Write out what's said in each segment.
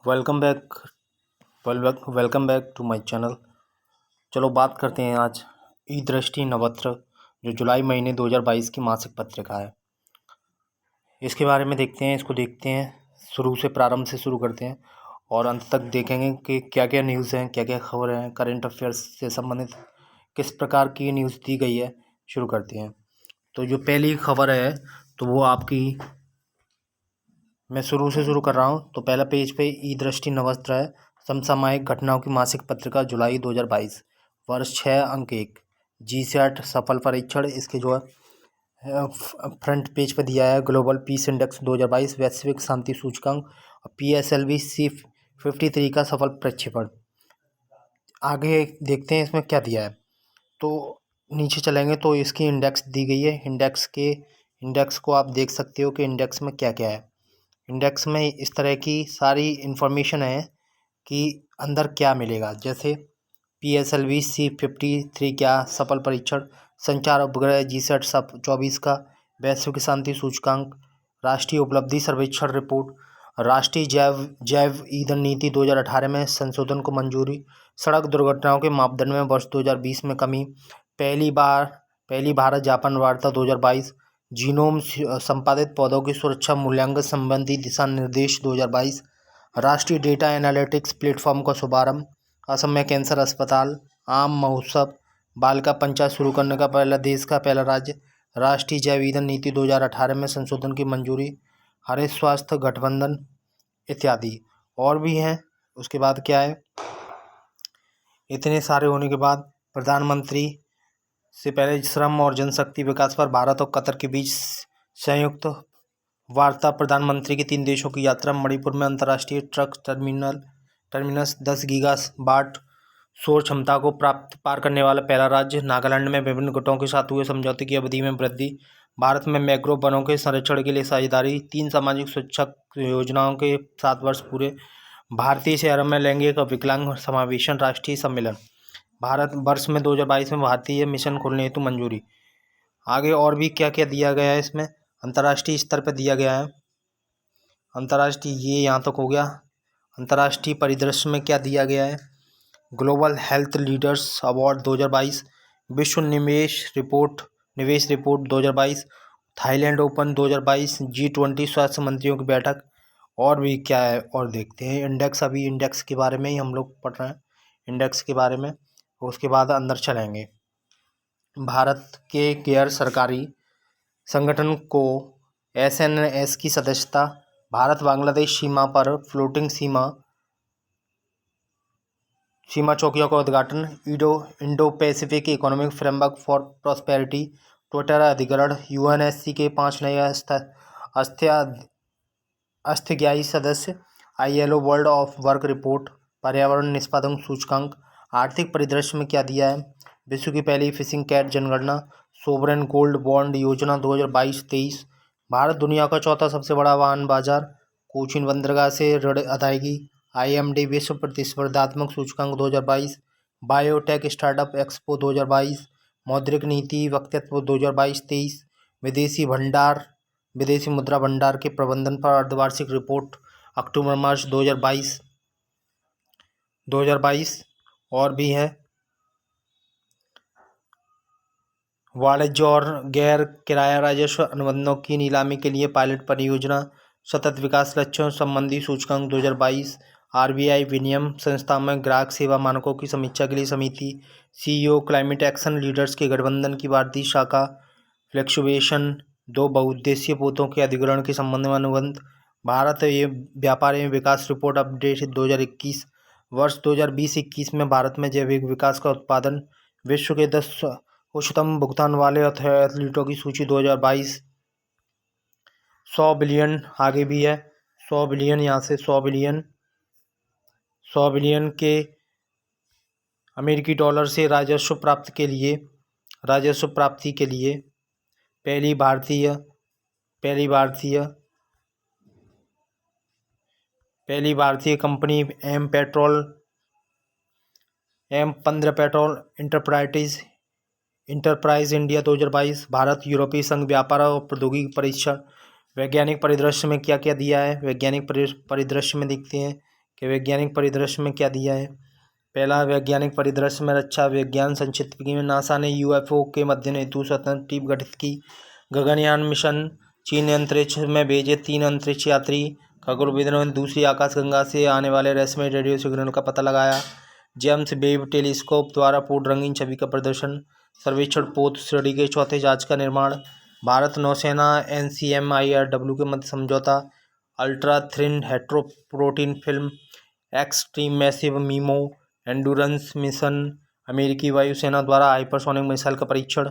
Welcome back welcome back to my channel. चलो बात करते हैं आज ई दृष्टि नवत्र जो जुलाई महीने 2022 की मासिक पत्रिका है, इसके बारे में देखते हैं। इसको देखते हैं, शुरू से प्रारंभ से शुरू करते हैं और अंत तक देखेंगे कि क्या क्या न्यूज़ हैं, क्या क्या खबर हैं, करंट अफेयर्स से संबंधित किस प्रकार की न्यूज़ दी गई है। शुरू करते हैं। तो जो पहली खबर है तो वो आपकी, मैं शुरू से शुरू कर रहा हूँ। तो पहला पेज पे ई दृष्टि नवस्त्र है, समसामयिक घटनाओं की मासिक पत्रिका जुलाई 2022, वर्ष 6 अंक 1, जीसैट सफल परीक्षण। इसके जो है फ्रंट पेज पे दिया है ग्लोबल पीस इंडेक्स 2022, वैश्विक शांति सूचकांक, PSLV C-53 का सफल प्रक्षेपण। आगे देखते हैं इसमें क्या दिया है। तो नीचे चलेंगे तो इसकी इंडेक्स दी गई है। इंडेक्स को आप देख सकते हो कि इंडेक्स में क्या क्या है। इंडेक्स में इस तरह की सारी इन्फॉर्मेशन है कि अंदर क्या मिलेगा, जैसे PSLV C-53 क्या सफल परीक्षण, संचार उपग्रह जीसैट 24 का वैश्विक शांति सूचकांक, राष्ट्रीय उपलब्धि सर्वेक्षण रिपोर्ट, राष्ट्रीय जैव ईंधन नीति 2018 में संशोधन को मंजूरी, सड़क दुर्घटनाओं के मापदंड में वर्ष 2020 में कमी, पहली भारत जापान वार्ता 2022, जीनोम संपादित पौधों की सुरक्षा मूल्यांकन संबंधी दिशा निर्देश 2022, राष्ट्रीय डेटा एनालिटिक्स प्लेटफॉर्म का शुभारंभ, असम में कैंसर अस्पताल, आम महोत्सव, बालिका पंचायत शुरू करने का देश का पहला राज्य, राष्ट्रीय जैव ईंधन नीति 2018 में संशोधन की मंजूरी, हरित स्वास्थ्य गठबंधन इत्यादि और भी हैं। उसके बाद क्या है, इतने सारे होने के बाद प्रधानमंत्री से पहले श्रम और जनशक्ति विकास पर भारत और कतर के बीच संयुक्त वार्ता, प्रधानमंत्री की 3 देशों की यात्रा, मणिपुर में अंतर्राष्ट्रीय ट्रक टर्मिनस, 10 गीगा वाट सौर क्षमता को पार करने वाला पहला राज्य, नागालैंड में विभिन्न गुटों के साथ हुए समझौते की अवधि में वृद्धि, भारत में मैंग्रोव वनों के संरक्षण के लिए साझेदारी, 3 सामाजिक सुरक्षा योजनाओं के 7 वर्ष पूरे, भारतीय शहरों में लैंगिक और विकलांग समावेशन राष्ट्रीय सम्मेलन, भारत वर्ष में 2022 में भारतीय मिशन खोलने हेतु मंजूरी। आगे और भी क्या क्या दिया गया है इसमें, अंतर्राष्ट्रीय स्तर पर दिया गया है। अंतर्राष्ट्रीय ये यहाँ तक हो गया। अंतर्राष्ट्रीय परिदृश्य में क्या दिया गया है, ग्लोबल हेल्थ लीडर्स अवार्ड 2022, विश्व निवेश रिपोर्ट 2022, थाईलैंड ओपन 2022, G20 स्वास्थ्य मंत्रियों की बैठक। और भी क्या है और देखते हैं। इंडेक्स, अभी इंडेक्स के बारे में ही हम लोग पढ़ रहे हैं, इंडेक्स के बारे में। उसके बाद अंदर चलेंगे। भारत के गैर सरकारी संगठन को SNS की सदस्यता, भारत बांग्लादेश सीमा पर फ्लोटिंग सीमा चौकियों का उद्घाटन, Indo Pacific economic framework for prosperity, Twitter अधिग्रहण, UNSC के 5 नए अस्थायी सदस्य, ILO world of work report, पर्यावरण निष्पादन सूचकांक। आर्थिक परिदृश्य में क्या दिया है, विश्व की पहली फिशिंग कैट जनगणना, सोवरेन गोल्ड बॉन्ड योजना 2022-23, भारत दुनिया का चौथा सबसे बड़ा वाहन बाजार, कोचीन बंदरगाह से ऋण अदायगी, IMD विश्व प्रतिस्पर्धात्मक सूचकांक 2022, बायोटेक स्टार्टअप एक्सपो 2022, मौद्रिक नीति वक्तव्य 2022-23, विदेशी मुद्रा भंडार के प्रबंधन पर अर्धवार्षिक रिपोर्ट अक्टूबर मार्च 2022 और भी है। वाणिज्य और गैर किराया राजस्व अनुबंधों की नीलामी के लिए पायलट परियोजना, सतत विकास लक्ष्यों संबंधी सूचकांक 2022, RBI विनियम संस्था में ग्राहक सेवा मानकों की समीक्षा के लिए समिति, CEO क्लाइमेट एक्शन लीडर्स के गठबंधन की भारतीय शाखा, फ्लैक्चुएशन 2 बहुउद्देशीय पोतों के अधिग्रहण के संबंध में अनुबंध, भारत व्यापार एवं विकास रिपोर्ट अपडेट 2021, वर्ष 2020-21 में भारत में जैविक विकास का उत्पादन, विश्व के 10 उच्चतम भुगतान वाले एथलीटों की सूची 2022, 100 बिलियन आगे भी है, 100 बिलियन यहाँ से 100 बिलियन के अमेरिकी डॉलर से राजस्व प्राप्ति के लिए पहली भारतीय company M15 petrol enterprise India 2022, Bharat यूरोपीय संघ व्यापार और प्रौद्योगिकी परीक्षण। वैज्ञानिक परिदृश्य में क्या क्या दिया है, वैज्ञानिक परिदृश्य में देखते हैं कि वैज्ञानिक परिदृश्य में क्या दिया है। पहला वैज्ञानिक परिदृश्य में रक्षा विज्ञान संक्षिप्त में नासा ने यूएफओ के अध्ययन हेतु स्वतंत्र टीम गठित की। गगनयान मिशन, चीन ने अंतरिक्ष में भेजे 3 अंतरिक्ष यात्री। खगोलविदों ने दूसरी आकाशगंगा से आने वाले रहस्यमय रेडियो सिग्नल का पता लगाया। जेम्स वेब टेलीस्कोप द्वारा पूर्ण रंगीन छवि का प्रदर्शन। सर्वेक्षण पोत श्रेणी के चौथे जहाज का निर्माण। भारत नौसेना NCMIRW के मध्य समझौता। Ultra thin heteroprotein film. Extreme massive MIMO endurance mission. अमेरिकी वायुसेना द्वारा हाइपरसोनिक मिसाइल का परीक्षण।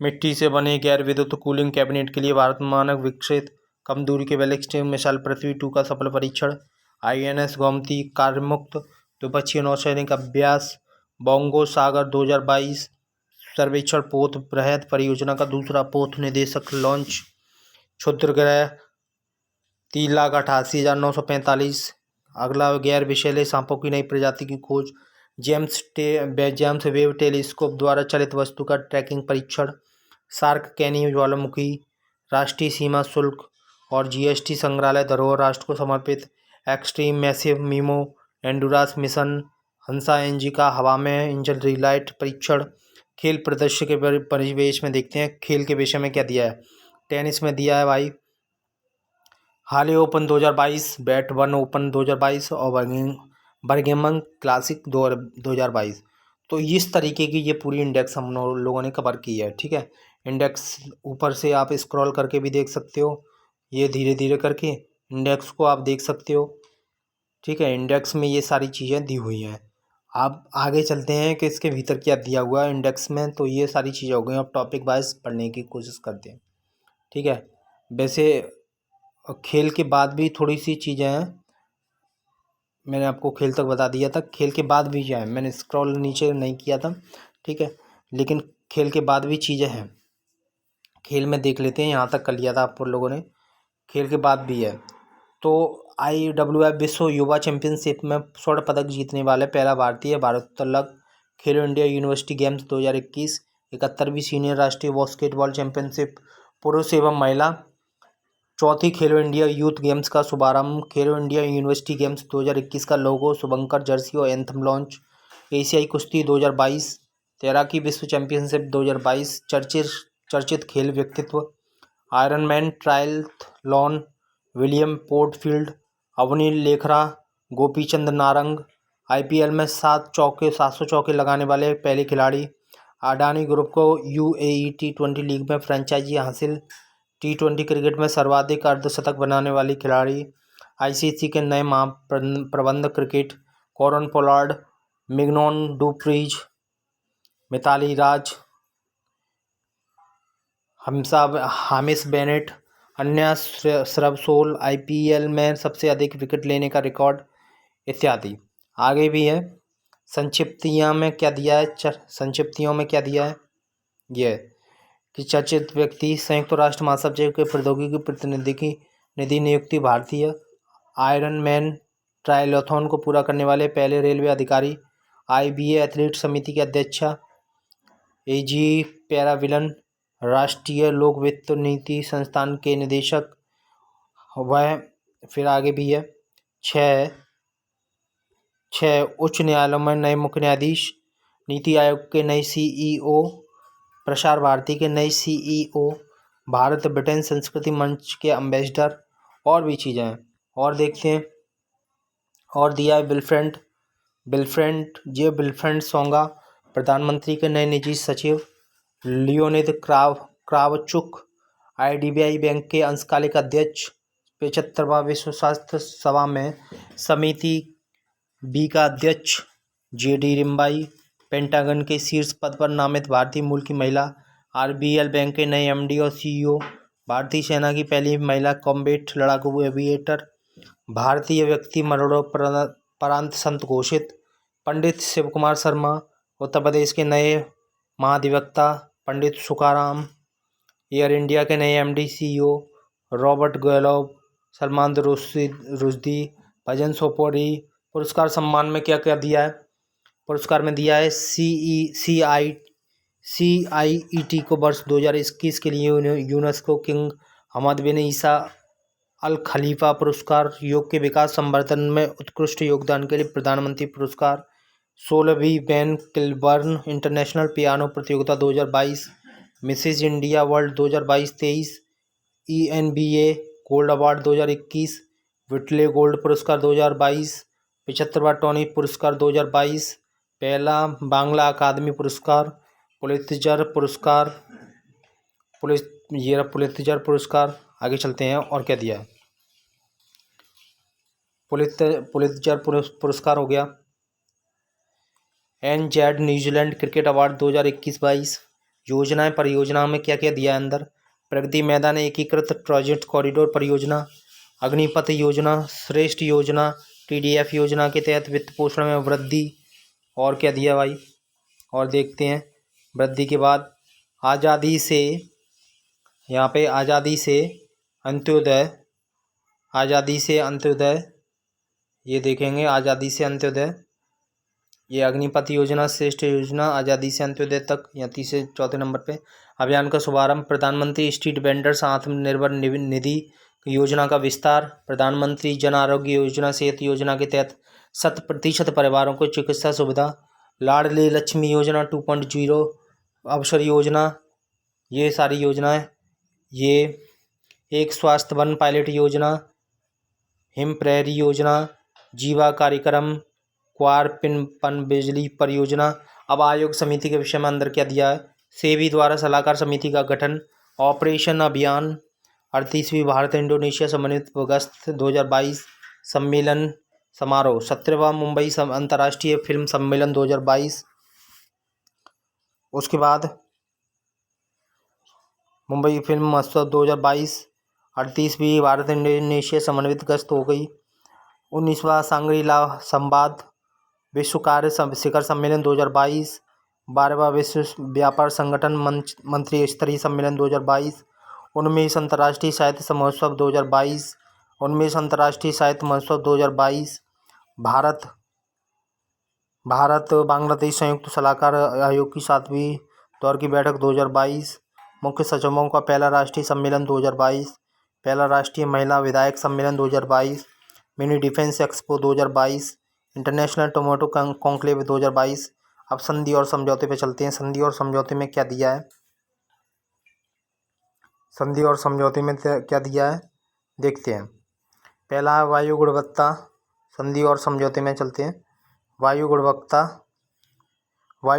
मिट्टी से बने गैर विद्युत कूलिंग कैबिनेट के लिए भारत मानक विकसित कम दूरी के बैलिस्टिक मिसाइल पृथ्वी 2 का सफल परीक्षण। INS गोमती कार्यमुक्त द्विपक्षीय नौसैनिक अभ्यास। बोंगो सागर 2022 सर्वेक्षण पोत बृहद परियोजना का दूसरा पोत निदेशक लॉन्च। क्षुद्र ग्रह 3,88,945। अगला गैर विषैले सांपों की नई प्रजाति की खोज। जेम्स वेब टेलीस्कोप द्वारा चलित वस्तु का ट्रैकिंग परीक्षण। सार्क कैनी ज्वालामुखी। राष्ट्रीय सीमा शुल्क और GST संग्रहालय धरोहर राष्ट्र को समर्पित। Extreme massive MIMO endurance mission. Hansa NG का हवा में इंजन रिलाइट परीक्षण। खेल प्रदर्शन के परिवेश में देखते हैं खेल के विषय में क्या दिया है। टेनिस में दिया है भाई हाले ओपन 2022, बैट वन ओपन 2022 और बर्मिंघम क्लासिक 2022। तो इस तरीके की ये पूरी इंडेक्स हम लोगों ने कवर की है। ठीक है, इंडेक्स ऊपर से आप स्क्रॉल करके भी देख सकते हो, ये धीरे धीरे करके इंडेक्स को आप देख सकते हो। ठीक है, इंडेक्स में ये सारी चीज़ें दी हुई हैं। आप आगे चलते हैं कि इसके भीतर क्या दिया हुआ है इंडेक्स में। तो ये सारी चीज़ें हो गई, अब टॉपिक वाइज पढ़ने की कोशिश करते हैं। ठीक है, वैसे खेल के बाद भी थोड़ी सी चीज़ें हैं, मैंने आपको खेल तक बता दिया था। खेल के बाद भी क्या है, मैंने स्क्रॉल नीचे नहीं किया था। ठीक है, लेकिन खेल के बाद भी चीज़ें हैं, खेल में देख लेते हैं। यहाँ तक कर लिया था आप लोगों ने, खेल के बाद भी है। तो IWF विश्व युवा चैंपियनशिप में स्वर्ण पदक जीतने वाले पहला भारतीय भारत लग। खेलो इंडिया यूनिवर्सिटी गेम्स 2021 71वीं सीनियर राष्ट्रीय बास्केटबॉल चैंपियनशिप पुरुष एवं महिला। चौथी खेलो इंडिया यूथ गेम्स का शुभारंभ। खेलो इंडिया यूनिवर्सिटी गेम्स 2021 का लोगो, शुभंकर जर्सी और एंथम लॉन्च। एशियाई कुश्ती 2022। तैराकी विश्व चैंपियनशिप 2022 चर्चित खेल व्यक्तित्व। Ironman triathlon William Porterfield. Avani Lekhara, Gopichand Narang. IPL में 700 चौके लगाने वाले पहले खिलाड़ी। अडानी ग्रुप को UAE T20 लीग में फ्रेंचाइजी हासिल। T20 क्रिकेट में सर्वाधिक अर्धशतक बनाने वाली खिलाड़ी। ICC के नए महाप्रबंधक क्रिकेट। कॉरन पोलार्ड, मिगनॉन डुप्रीज, मिताली राज, हामिस बेनेट, अन्या श्रवसोल। IPL में सबसे अधिक विकेट लेने का रिकॉर्ड इत्यादि। आगे भी है। संक्षिप्तियों में क्या दिया है ये कि चर्चित व्यक्ति संयुक्त राष्ट्र महासचिव के प्रौद्योगिकी प्रतिनिधि निधि नियुक्ति भारतीय। आयरन मैन ट्रायलथॉन को पूरा करने वाले पहले रेलवे अधिकारी। IBA एथलीट समिति के अध्यक्ष। AG पैराविलन राष्ट्रीय लोक वित्त नीति संस्थान के निदेशक। वह फिर आगे भी है। 6 उच्च न्यायालयों में नए मुख्य न्यायाधीश। नीति आयोग के नए CEO। प्रसार भारती के नए CEO। भारत ब्रिटेन संस्कृति मंच के एम्बेसडर। और भी चीज़ें हैं और देखते हैं। और दिया है विल्फ्रेंड सोंगा प्रधानमंत्री के नए निजी सचिव। लियोनिद क्रावचुक IDBI बैंक के अंशकालिक अध्यक्ष। 75वां विश्व स्वास्थ्य सभा में समिति B का अध्यक्ष। JD रिम्बाई पेंटागन के शीर्ष पद पर नामित भारतीय मूल की महिला। RBL बैंक के नए MD और CEO। भारतीय सेना की पहली महिला कॉम्बैट लड़ाकू एविएटर। भारतीय व्यक्ति मरणोपरांत संत घोषित। पंडित शिव कुमार शर्मा उत्तर प्रदेश के नए महाधिवक्ता। पंडित सुखाराम एयर इंडिया के नए MD CEO। Robert Gallo, Salman Rushdie, Bhajan Sopori. पुरस्कार सम्मान में क्या क्या दिया है। पुरस्कार में दिया है CIET को वर्ष 2021 के लिए यूनेस्को किंग हमाद बिन ईसा अल खलीफा पुरस्कार, योग के विकास संवर्धन में उत्कृष्ट योगदान के लिए प्रधानमंत्री पुरस्कार, 16वीं बेन किलबर्न इंटरनेशनल पियानो प्रतियोगिता 2022, Mrs India world 2022-23, ENBA gold award 2021, Whitley gold पुरस्कार 2022, 75वां टोनी पुरस्कार 2022, पहला बांग्ला अकादमी पुरस्कार, पुलित्जर पुरस्कार, पुलित्जर पुरस्कार। आगे चलते हैं और क्या दिया है। पुलित्जर पुरस्कार हो गया। NZ New Zealand cricket award 2021-22। योजनाएं परियोजना में क्या क्या दिया है अंदर। प्रगति मैदान एकीकृत प्रोजेक्ट कॉरिडोर परियोजना, अग्निपथ योजना, श्रेष्ठ योजना, TDF योजना के तहत वित्त पोषण में वृद्धि। और क्या दिया भाई, और देखते हैं। वृद्धि के बाद आज़ादी से, यहाँ पे आज़ादी से अंत्योदय, आज़ादी से अंत्योदय, ये देखेंगे आज़ादी से अंत्योदय, ये अग्निपथ योजना, श्रेष्ठ योजना, आज़ादी से अंत्योदय तक, या तीसरे चौथे नंबर पे। अभियान का शुभारंभ, प्रधानमंत्री स्ट्रीट वेंडर्स आत्मनिर्भर निधि योजना का विस्तार, प्रधानमंत्री जन आरोग्य योजना सेहत योजना के तहत 100% परिवारों को चिकित्सा सुविधा, लाडली लक्ष्मी योजना 2.0, अवसर योजना, ये सारी योजनाएं। ये एक स्वास्थ्य वन पायलट योजना, हिम प्रहरी योजना, जीवा कार्यक्रम, क्वार पन बिजली परियोजना। अब आयोग समिति के विषय में अंदर क्या दिया है। सेबी द्वारा सलाहकार समिति का गठन, ऑपरेशन अभियान, 38वीं भारत इंडोनेशिया समन्वित गश्त 2022 सम्मेलन समारोह, 17वां मुंबई अंतर्राष्ट्रीय फिल्म सम्मेलन 2022। उसके बाद मुंबई फिल्म महोत्सव 2022, 38वीं भारत इंडोनेशिया समन्वित गश्त हो गई। 19वां सांग्री-ला संवाद विश्व कार्य शिखर सम्मेलन 2022, 12वां विश्व व्यापार संगठन मंत्री स्तरीय सम्मेलन 2022, 19 अंतर्राष्ट्रीय साहित्य महोत्सव 2022, 19 अंतर्राष्ट्रीय साहित्य महोत्सव 2022। भारत बांग्लादेश संयुक्त सलाहकार आयोग की 7वीं दौर की बैठक 2022, मुख्य सचिवों का पहला राष्ट्रीय सम्मेलन 2022, पहला राष्ट्रीय महिला विधायक सम्मेलन 2022, mini defence expo 2022, international tomato conclave 2022। अब संधि और समझौते पे चलते हैं। संधि और समझौते में क्या दिया है। संधि और समझौते में क्या दिया है देखते हैं। पहला है वायु गुणवत्ता। संधि और समझौते में चलते हैं। वायु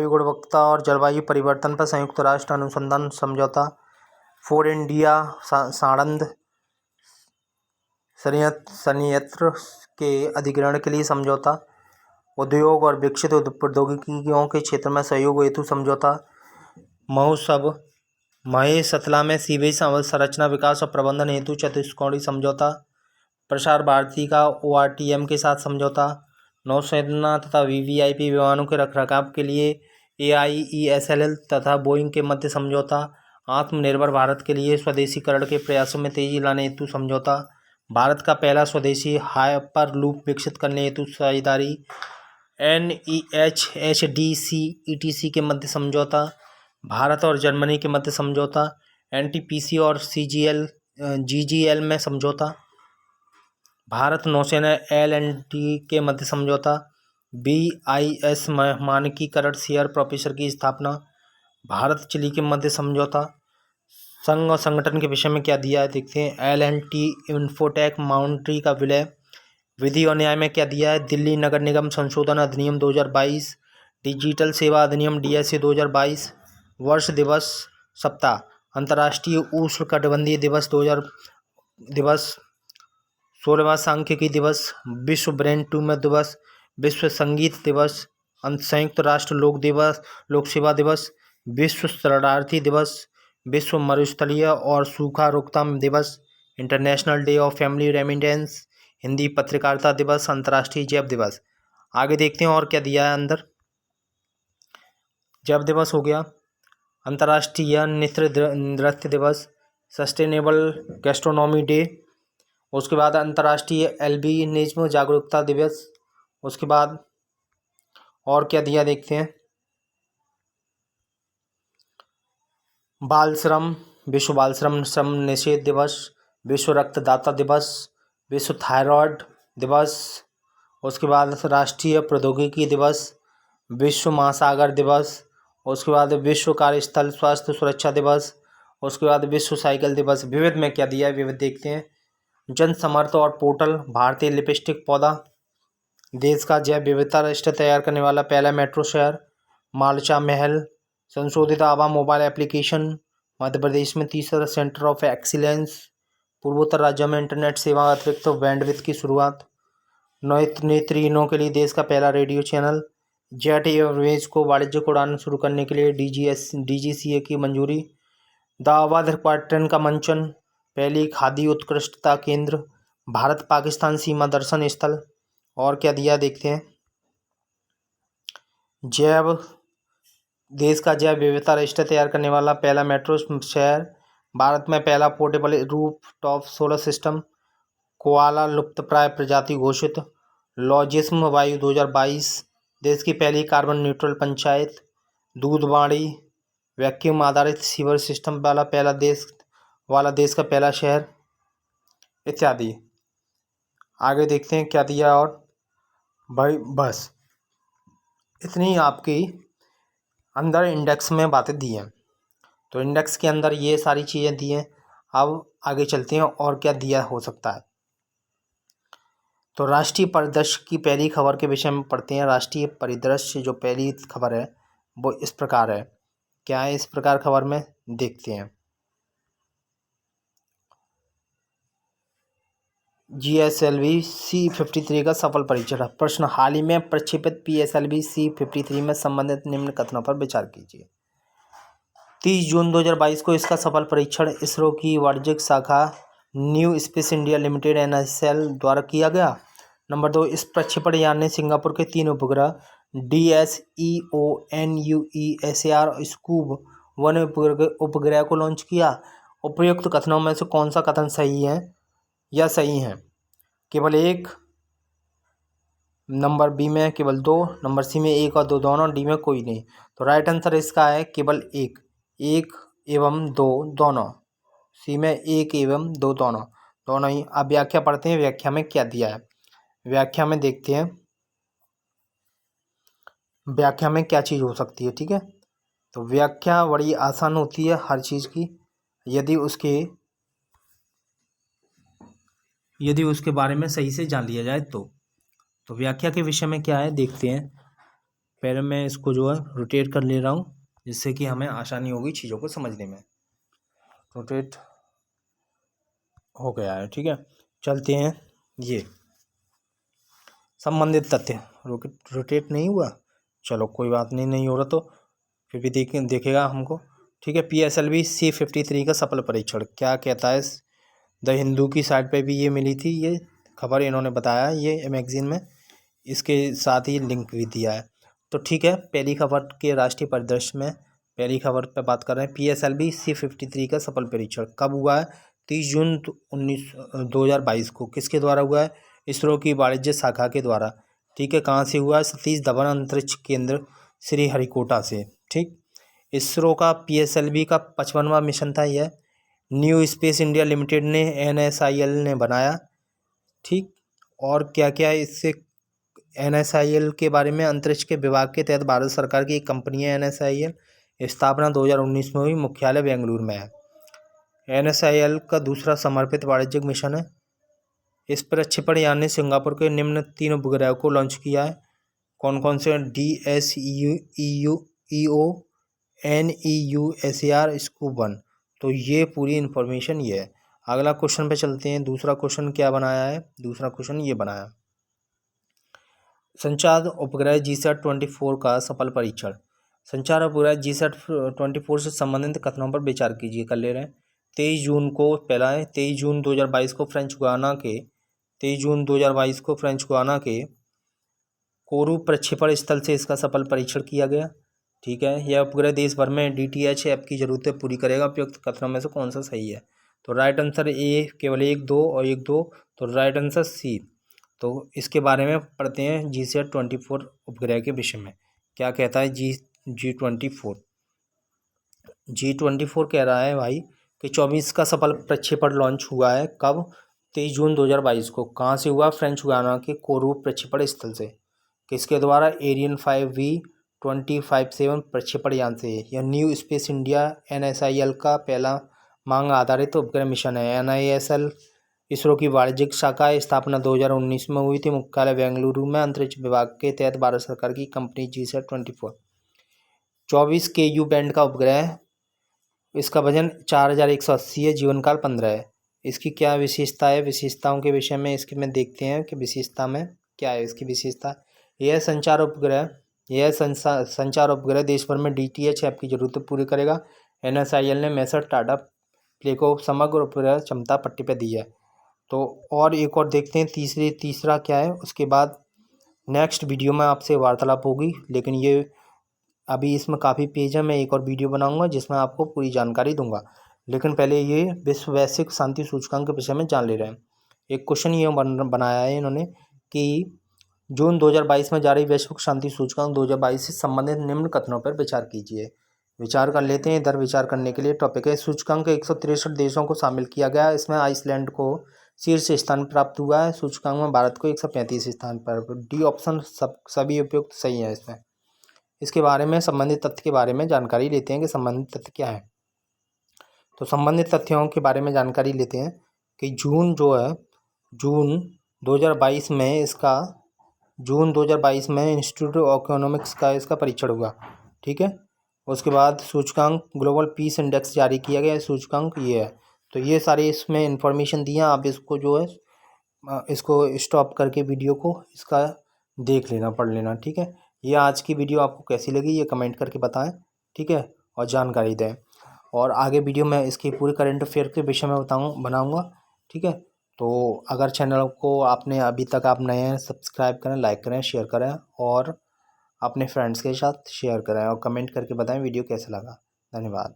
गुणवत्ता और जलवायु परिवर्तन पर संयुक्त राष्ट्र अनुसंधान समझौता, फोर इंडिया साड़ंद संयंत्र के अधिग्रहण के लिए समझौता, उद्योग और विकसित प्रौद्योगिकियों के क्षेत्र में सहयोग हेतु समझौता, महेशतला में सीवेज संरचना विकास और प्रबंधन हेतु चतुष्कोणीय समझौता, प्रसार भारती का ORTM के साथ समझौता, नौसेना तथा VVIP विमानों के रखरखाव के लिए AIESLL तथा बोइंग के मध्य समझौता, आत्मनिर्भर भारत के लिए स्वदेशीकरण के प्रयासों में तेजी लाने हेतु समझौता, भारत का पहला स्वदेशी हाइपर लूप विकसित करने हेतु साझेदारी, NEHDC ETC के मध्य समझौता, भारत और जर्मनी के मध्य समझौता, NTPC और GGL में समझौता, भारत नौसेना L&T के मध्य समझौता, BIS मानकीकरण शेयर प्रोफेसर की स्थापना, भारत चिली के मध्य समझौता। संघ और संगठन के विषय में क्या दिया है देखते हैं। L&T इन्फोटेक माउंट्री का विलय। विधि और न्याय में क्या दिया है। दिल्ली नगर निगम संशोधन अधिनियम 2022, डिजिटल सेवा अधिनियम DSA 2022, वर्ष दिवस सप्ताह, अंतर्राष्ट्रीय उष्णकटिबंधीय दिवस 16वां सांख्यिकी दिवस, विश्व ब्रेन ट्यूमर दिवस, विश्व संगीत दिवस, संयुक्त राष्ट्र लोक सेवा दिवस, विश्व शरणार्थी दिवस, विश्व मरुस्थलीय और सूखा रोकथाम दिवस, international day of family remittance, Hindi पत्रकारिता दिवस, अंतर्राष्ट्रीय जैव दिवस। आगे देखते हैं और क्या दिया है अंदर। जैव दिवस हो गया, अंतर्राष्ट्रीय नृत्य दिवस, सस्टेनेबल गैस्ट्रोनॉमी डे, उसके बाद अंतर्राष्ट्रीय एल्बिनिज्म जागरूकता दिवस। उसके बाद और क्या दिया देखते हैं। बाल श्रम, विश्व बाल श्रम निषेध दिवस, विश्व रक्तदाता दिवस, विश्व थायराइड दिवस, उसके बाद राष्ट्रीय प्रौद्योगिकी दिवस, विश्व महासागर दिवस, उसके बाद विश्व कार्यस्थल स्वास्थ्य सुरक्षा दिवस, उसके बाद विश्व साइकिल दिवस। विविध में क्या दिया है, विविध देखते हैं। जन समर्थ और पोर्टल, भारतीय लिपस्टिक पौधा, देश का जैव विविधता रजिस्टर तैयार करने वाला पहला मेट्रो शहर, मालचा महल, संशोधित आभा मोबाइल एप्लीकेशन, मध्य प्रदेश में तीसरा सेंटर ऑफ एक्सीलेंस, पूर्वोत्तर राज्यों में इंटरनेट सेवा अतिरिक्त बैंडविड्थ की शुरुआत, नेत्रहीनों के लिए देश का पहला रेडियो चैनल, जेट एयरवेज को वाणिज्यिक उड़ान शुरू करने के लिए DGCA की मंजूरी, द अवध पर्यटन का मंचन, पहली खादी उत्कृष्टता केंद्र, भारत पाकिस्तान सीमा दर्शन स्थल। और क्या दिया देखते हैं। देश का जैव विविधता रजिस्टर तैयार करने वाला पहला मेट्रो शहर, भारत में पहला portable roof top solar system, koala लुप्तप्राय प्रजाति घोषित, लॉजिस्म वायु 2022, देश की पहली कार्बन न्यूट्रल पंचायत, दूधवाड़ी वैक्यूम आधारित सीवर सिस्टम वाला देश का पहला शहर इत्यादि। आगे देखते हैं क्या दिया। और भाई बस इतनी आपकी अंदर इंडेक्स में बातें दी हैं। तो इंडेक्स के अंदर ये सारी चीज़ें दी हैं। अब आगे चलते हैं और क्या दिया हो सकता है। तो राष्ट्रीय परिदृश्य की पहली खबर के विषय में पढ़ते हैं। राष्ट्रीय परिदृश्य जो पहली खबर है वो इस प्रकार है। क्या है इस प्रकार खबर में, देखते हैं। GSLV C-53 का सफल परीक्षण। प्रश्न, हाल ही में प्रक्षेपित PSLV C-53 में संबंधित निम्न कथनों पर विचार कीजिए। 30 जून 2022 को इसका सफल परीक्षण इसरो की वाणिज्यिक शाखा new space India limited NSL द्वारा किया गया। नंबर 2, इस प्रक्षेपण यान ने सिंगापुर के 3 उपग्रह DSEONUESAR स्कूब 1 उपग्रह को लॉन्च किया। उपयुक्त कथनों में से कौन सा कथन सही है या सही है? केवल एक, नंबर बी में केवल 2, नंबर सी में 1 और 2 दोनों, डी में कोई नहीं। तो राइट आंसर इसका है केवल एक एवं 2 दोनों। सी में 1 एवं 2 दोनों ही। अब व्याख्या पढ़ते हैं। व्याख्या में क्या दिया है, व्याख्या में देखते हैं व्याख्या में क्या चीज़ हो सकती है। ठीक है, तो व्याख्या बड़ी आसान होती है हर चीज़ की, यदि उसके बारे में सही से जान लिया जाए तो व्याख्या के विषय में क्या है देखते हैं। पहले मैं इसको जो है रोटेट कर ले रहा हूँ जिससे कि हमें आसानी होगी चीज़ों को समझने में। रोटेट हो गया है। ठीक है, चलते हैं। ये संबंधित तथ्य रोटेट नहीं हुआ, चलो कोई बात नहीं हो रहा तो फिर भी देखेगा हमको। ठीक है, PSLV C-53 का सफल परीक्षण क्या कहता है। द हिंदू की साइट पे भी ये मिली थी, ये खबर इन्होंने बताया ये मैगजीन में, इसके साथ ही लिंक भी दिया है। तो ठीक है, पहली खबर के राष्ट्रीय परिदृश्य में पहली खबर पे बात कर रहे हैं। PSLV C-53 का सफल परीक्षण कब हुआ है? 30 जून 2022 को। किसके द्वारा हुआ है? इसरो की वाणिज्य शाखा के द्वारा। ठीक है, कहाँ से हुआ है? सतीश धवन अंतरिक्ष केंद्र श्रीहरिकोटा से। ठीक, इसरो का PSLV का 55वां मिशन था यह। न्यू स्पेस इंडिया लिमिटेड ने NSIL ने बनाया। ठीक, और क्या क्या इससे NSIL के बारे में, अंतरिक्ष के विभाग के तहत भारत सरकार की एक कंपनी है NSIL। स्थापना 2019 में हुई, मुख्यालय बेंगलुरु में है। NSIL का दूसरा समर्पित वाणिज्यिक मिशन है। इस प्रक्षेपण यान ने सिंगापुर के निम्न 3 उपग्रह को लॉन्च किया है। कौन कौन से? DSEONUESAR स्कूब 1। तो ये पूरी इन्फॉर्मेशन ये है। अगला क्वेश्चन पे चलते हैं। दूसरा क्वेश्चन क्या बनाया है? दूसरा क्वेश्चन ये बनाया, संचार उपग्रह GSAT-24 का सफल परीक्षण। संचार उपग्रह GSAT-24 से संबंधित कथनों पर विचार कीजिए। कर ले रहे हैं। 23 जून को पहला है, 23 जून 2022 को फ्रेंच गुयाना के कोरू प्रक्षेपण स्थल से इसका सफल परीक्षण किया गया। ठीक है, यह उपग्रह देश भर में DTH ऐप की जरूरतें पूरी करेगा। उपयुक्त कथनों में से कौन सा सही है? तो राइट आंसर ए, केवल 1 2 और 1 2। तो राइट आंसर सी। तो इसके बारे में पढ़ते हैं GSAT-24 उपग्रह के विषय में क्या कहता है। G24 कह रहा है भाई कि 24 का सफल प्रक्षेपण लॉन्च हुआ है कब? 23 जून 2022 को। कहाँ से हुआ? फ्रेंच गुयाना के कोरू प्रक्षेपण स्थल से। किसके द्वारा? एरियन 5V-257 प्रक्षेपण यान से। यह न्यू स्पेस इंडिया NSIL का पहला मांग आधारित उपग्रह मिशन है। NISL इसरो की वाणिज्यिक शाखा स्थापना 2019 में हुई थी। मुख्यालय बेंगलुरु में। अंतरिक्ष विभाग के तहत भारत सरकार की कंपनी GSAT-24। 24 KU बैंड का उपग्रह है। इसका वजन 4180 है। जीवनकाल 15 है। इसकी क्या विशेषता है? विशेषताओं के विषय में इसके में देखते हैं कि विशेषता में क्या है इसकी विशेषता। यह संचार उपग्रह देश भर में DTH ऐप की जरूरत पूरी करेगा। NSIL ने मैसर टाटा प्ले को समग्र उपग्रह क्षमता पट्टी पर दी है। तो और एक और देखते हैं तीसरा क्या है। उसके बाद नेक्स्ट वीडियो में आपसे वार्तालाप होगी, लेकिन ये अभी इसमें काफ़ी पेज है। मैं एक और वीडियो बनाऊंगा जिसमें आपको पूरी जानकारी दूंगा, लेकिन पहले ये विश्व वैश्विक शांति सूचकांक के विषय में जान ले रहे हैं। एक क्वेश्चन ये बनाया है इन्होंने कि जून 2022 में जारी वैश्विक शांति सूचकांक 2022 से संबंधित निम्न कथनों पर विचार कीजिए। विचार कर लेते हैं। इधर विचार करने के लिए टॉपिक है सूचकांक 163 देशों को शामिल किया गया। इसमें आइसलैंड को शीर्ष स्थान प्राप्त हुआ है। सूचकांक में भारत को 135 स्थान पर। डी ऑप्शन सभी उपयुक्त सही है। इसमें इसके बारे में संबंधित तथ्य के बारे में जानकारी लेते हैं कि संबंधित तथ्य क्या है। तो संबंधित तथ्यों के बारे में जानकारी लेते हैं कि जून 2022 में इंस्टीट्यूट ऑफ इकोनॉमिक्स का इसका परीक्षण हुआ। ठीक है। उसके बाद सूचकांक ग्लोबल पीस इंडेक्स जारी किया गया। सूचकांक ये है। तो ये सारी इसमें इंफॉर्मेशन दी है। आप इसको इसको स्टॉप करके वीडियो को इसका देख लेना, पढ़ लेना। ठीक है। ये आज की वीडियो आपको कैसी लगी ये कमेंट करके बताएं। ठीक है। और जानकारी दें। और आगे वीडियो में इसकी पूरी करंट अफेयर के विषय में बनाऊंगा। ठीक है। तो अगर चैनल को आपने अभी तक आप नए हैं, सब्सक्राइब करें, लाइक करें, शेयर करें और अपने फ्रेंड्स के साथ शेयर करें और कमेंट करके बताएं वीडियो कैसा लगा। धन्यवाद।